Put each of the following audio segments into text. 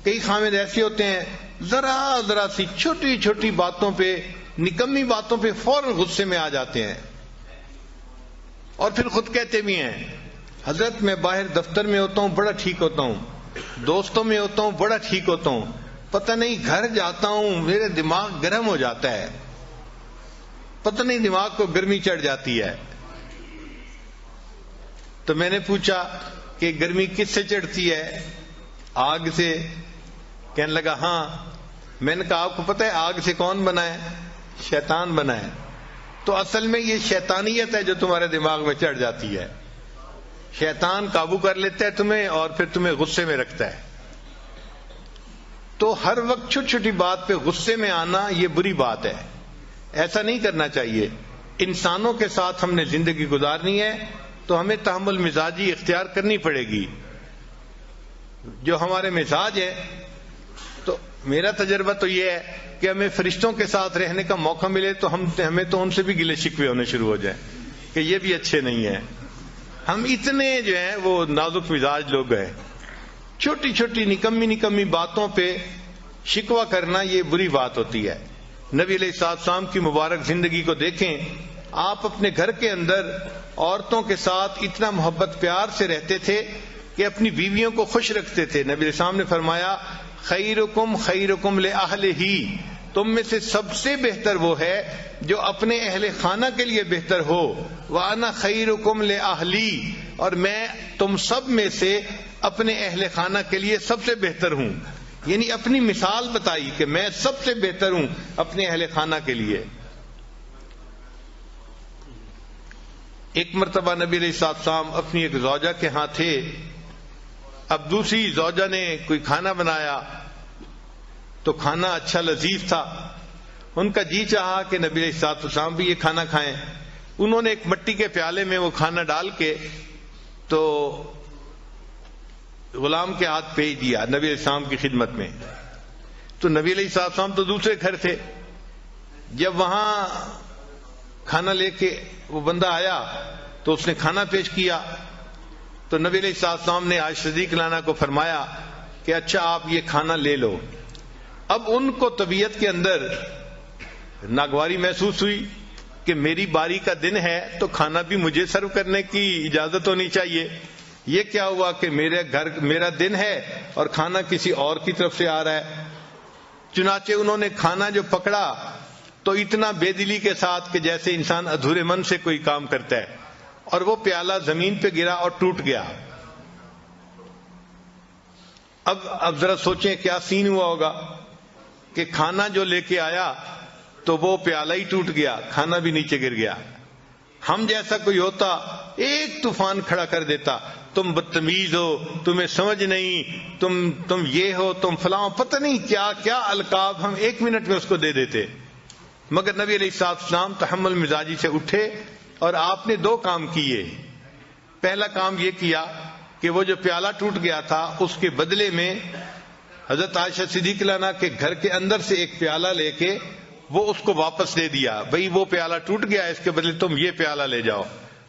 کئی خامد ایسے ہوتے ہیں ذرا سی چھوٹی چھوٹی باتوں پہ، نکمی باتوں پہ فوراً غصے میں آ جاتے ہیں، اور پھر خود کہتے بھی ہیں حضرت میں باہر دفتر میں ہوتا ہوں بڑا ٹھیک ہوتا ہوں، دوستوں میں ہوتا ہوں بڑا ٹھیک ہوتا ہوں، پتہ نہیں گھر جاتا ہوں میرے دماغ گرم ہو جاتا ہے، پتہ نہیں دماغ کو گرمی چڑھ جاتی ہے۔ تو میں نے پوچھا کہ گرمی کس سے چڑھتی ہے؟ آگ سے۔ کہنے لگا ہاں۔ میں نے کہا آپ کو پتہ ہے آگ سے کون بنا ہے؟ شیطان بنا ہے۔ تو اصل میں یہ شیطانیت ہے جو تمہارے دماغ میں چڑھ جاتی ہے، شیطان قابو کر لیتا ہے تمہیں اور پھر تمہیں غصے میں رکھتا ہے۔ تو ہر وقت چھوٹی چھوٹی بات پہ غصے میں آنا یہ بری بات ہے، ایسا نہیں کرنا چاہیے۔ انسانوں کے ساتھ ہم نے زندگی گزارنی ہے تو ہمیں تحمل مزاجی اختیار کرنی پڑے گی۔ جو ہمارے مزاج ہے، تو میرا تجربہ تو یہ ہے کہ ہمیں فرشتوں کے ساتھ رہنے کا موقع ملے تو ہمیں تو ان سے بھی گلے شکوے ہونے شروع ہو جائیں کہ یہ بھی اچھے نہیں ہیں۔ ہم اتنے جو ہیں وہ نازک مزاج لوگ ہیں، چھوٹی چھوٹی نکمی باتوں پہ شکوہ کرنا یہ بری بات ہوتی ہے۔ نبی علیہ السلام کی مبارک زندگی کو دیکھیں، آپ اپنے گھر کے اندر عورتوں کے ساتھ اتنا محبت پیار سے رہتے تھے کہ اپنی بیویوں کو خوش رکھتے تھے۔ نبی علیہ السلام نے فرمایا خیرکم خیرکم لأہلہ، تم میں سے سب سے بہتر وہ ہے جو اپنے اہل خانہ کے لیے بہتر ہو، وَأَنَا خَيْرُكُمْ لِأَهْلِي، اور میں تم سب میں سے اپنے اہل خانہ کے لیے سب سے بہتر ہوں۔ یعنی اپنی مثال بتائی کہ میں سب سے بہتر ہوں اپنے اہل خانہ کے لیے۔ ایک مرتبہ نبی علیہ السلام اپنی ایک زوجہ کے ہاں تھے، اب دوسری زوجہ نے کوئی کھانا بنایا تو کھانا اچھا لذیذ تھا، ان کا جی چاہا کہ نبی علیہ السلام بھی یہ کھانا کھائیں۔ انہوں نے ایک مٹی کے پیالے میں وہ کھانا ڈال کے تو غلام کے ہاتھ بھیج دیا نبی علیہ السلام کی خدمت میں۔ تو نبی علیہ السلام تو دوسرے گھر تھے، جب وہاں کھانا لے کے وہ بندہ آیا تو اس نے کھانا پیش کیا، تو نبی علیہ السلام نے عائشہ صدیقہ عنہا کو فرمایا کہ اچھا آپ یہ کھانا لے لو۔ اب ان کو طبیعت کے اندر ناگواری محسوس ہوئی کہ میری باری کا دن ہے تو کھانا بھی مجھے سرو کرنے کی اجازت ہونی چاہیے۔ یہ کیا ہوا کہ میرا دن ہے اور کھانا کسی اور کی طرف سے آ رہا ہے۔ چنانچہ انہوں نے کھانا جو پکڑا تو اتنا بے دلی کے ساتھ کہ جیسے انسان ادھورے من سے کوئی کام کرتا ہے، اور وہ پیالہ زمین پہ گرا اور ٹوٹ گیا۔ اب ذرا سوچیں کیا سین ہوا ہوگا کہ کھانا جو لے کے آیا تو وہ پیالہ ہی ٹوٹ گیا، کھانا بھی نیچے گر گیا۔ ہم جیسا کوئی ہوتا ایک طوفان کھڑا کر دیتا، تم بدتمیز ہو، تمہیں سمجھ نہیں، تم یہ ہو، تم فلاں، پتہ نہیں کیا کیا القاب ہم ایک منٹ میں اس کو دے دیتے۔ مگر نبی علیہ السلام تحمل مزاجی سے اٹھے اور آپ نے دو کام کیے۔ پہلا کام یہ کیا کہ وہ جو پیالہ ٹوٹ گیا تھا اس کے بدلے میں حضرت عائشہ صدیقہ عنہا کے گھر کے اندر سے ایک پیالہ لے کے وہ اس کو واپس دے دیا، بھئی وہ پیالہ ٹوٹ گیا، اس کے بدلے تم یہ پیالہ لے جاؤ۔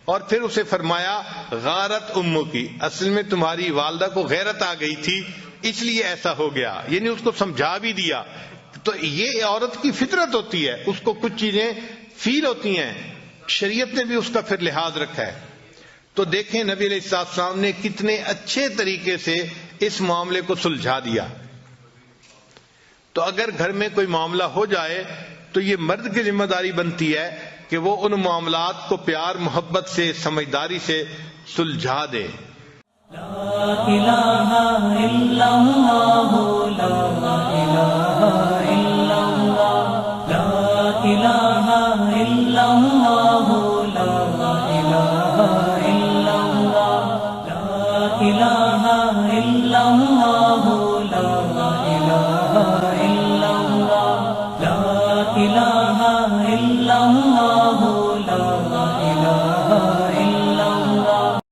اور پھر اسے فرمایا غارت امو کی، اصل میں تمہاری والدہ کو غیرت آ گئی تھی اس لیے ایسا ہو گیا، یعنی اس کو سمجھا بھی دیا۔ تو یہ عورت کی فطرت ہوتی ہے، اس کو کچھ چیزیں فیل ہوتی ہیں، شریعت نے بھی اس کا پھر لحاظ رکھا ہے۔ تو دیکھیں نبی علیہ السلام نے کتنے اچھے طریقے سے اس معاملے کو سلجھا دیا۔ تو اگر گھر میں کوئی معاملہ ہو جائے تو یہ مرد کی ذمہ داری بنتی ہے کہ وہ ان معاملات کو پیار محبت سے سمجھداری سے سلجھا دے۔ لا الہ الا اللہ، لا الہ الا اللہ، لا الہ الا اللہ، لا الہ الا اللہ، لا الہ الا اللہ۔